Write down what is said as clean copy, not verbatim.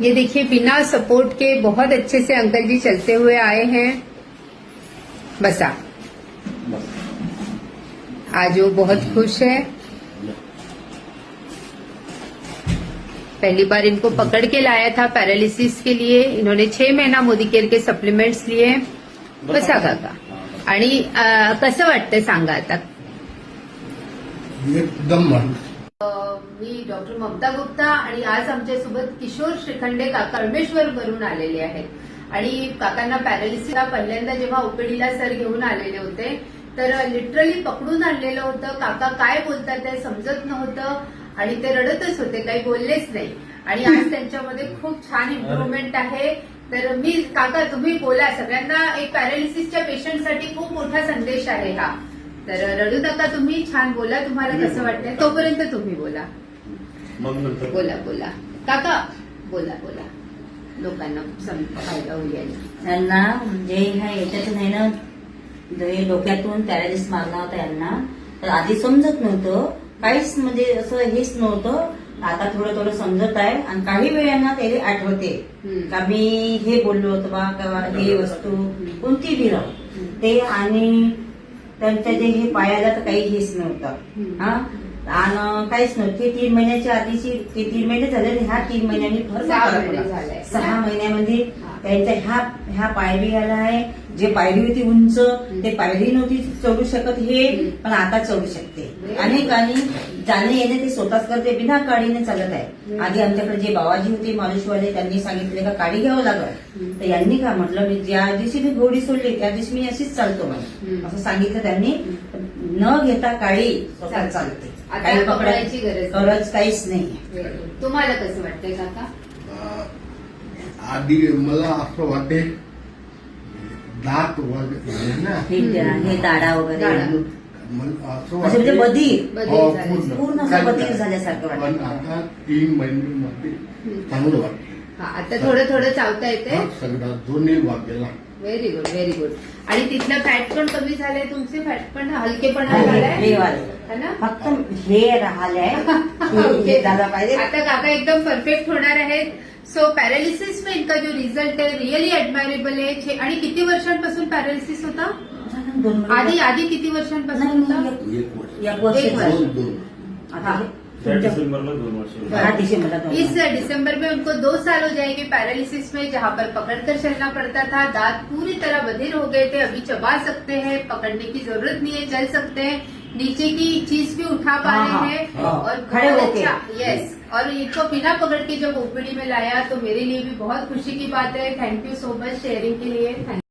ये देखिए बिना सपोर्ट के बहुत अच्छे से अंकल जी चलते हुए आए हैं। बसा आज वो बहुत खुश है। पहली बार इनको पकड़ के लाया था पॅरालिसिस के लिए। इन्होंने 6 महीना मोदी केअर के सप्लिमेंट्स लिए। बसा काका आणि कसं वाटतंय सांगा आता। एकदम मी डॉक्टर ममता गुप्ता आणि आज आमच्यासोबत किशोर श्रीखंडे काका कळमेश्वर वरून आलेले आहेत आणि काकांना पॅरालिसिसला पहिल्यांदा जेव्हा ओपीडीला सर घेऊन आलेले होते तर लिटरली पकडून आणलेलं होतं। काका काय बोलतात ते समजत नव्हतं आणि ते रडतच होते, काही बोललेच नाही आणि आज त्यांच्यामध्ये खूप छान इम्प्रुव्हमेंट आहे। तर मी काका तुम्ही बोला, सगळ्यांना एक पॅरालिसिसच्या पेशंटसाठी खूप मोठा संदेश आहे हा। तर रडू नका, तुम्ही छान बोला, तुम्हाला कसं वाटतंय तोपर्यंत तुम्ही बोला। बोला बोला काका, बोला बोला, लोकांना फायदा होईल। त्यांना म्हणजे ह्या याच्यातून आहे ना, हे डोक्यातून पॅरालिसिस मारला होता यांना, तर आधी समजत नव्हतं काहीच, म्हणजे असं हेच नव्हतं। आता थोडं थोडं समजत आहे आणि काही वेळांना ते आठवते का मी हे बोललो होतो बा, किंवा हे वस्तू कोणती बी राहू ते। आणि त्यांच्या जे हे पायाला तर काही हेच नव्हतं हा, आणि काहीच नव्हते। 3 महिन्याच्या आधीची 3 महिने झाले, ह्या 3 महिन्यांनी भरपूर 6 महिन्यामध्ये त्यांच्या ह्या पायरी आला आहे। जे पायरी होती उंच, ते पायरी नव्हती चढू शकत हे, पण आता चढू शकते। आणि जाणे येणे ते स्वतःच करते, बिना काडीने चालत आहे। आधी आमच्याकडे जे बाबाजी होते मालुशवाले, त्यांनी सांगितले का काडी घ्यावं लागल, तर यांनी काय म्हटलं, मी ज्या दिवशी मी घोडी सोडली त्या दिवशी मी अशीच चालतो मला असं सांगितलं त्यांनी। न घेता काडी स्वतः चालते, काही पकडायची गरज काहीच नाही। तुम्हाला कसं वाटतंय काका? आधी मला असं वाटते दात वगैरे ना, हे दाडा वगैरे असं म्हणजे बधीर पूर्ण असं बधीर झाल्यासारखं पण वाटतं। आता 3 महिन्यांमध्ये चांगलं वाटतं। आता थोडं थोडं चावता येते सगळं दोन्ही Vaghela. Very good very good. आणि तिथलं फॅट पण कमी झालंय, तुमचे फॅट पण हलकेपणा झालाय है ना? फक्त हे राहिलंय झालं पाहिजे। आता काका एकदम परफेक्ट होणार आहेत। सो पॅरालिसिस में इनका जो रिझल्ट आहे रिअली एडमायरेबल आहे। आणि किती वर्षांपासून पॅरालिसिस होता? आधी किती वर्षांपासून होता? 1 वर्ष। इस दिसंबर में उनको 2 साल हो जाएंगे पैरालिसिस में, जहाँ पर पकड़कर चलना पड़ता था। दांत पूरी तरह बधिर हो गए थे, अभी चबा सकते हैं, पकड़ने की जरूरत नहीं है, चल सकते हैं, नीचे की चीज भी उठा पा रहे हैं और खड़े होके। यस। और इनको बिना पकड़ के जब ओपीडी में लाया तो मेरे लिए भी बहुत खुशी की बात है। Thank you so much sharing के लिए।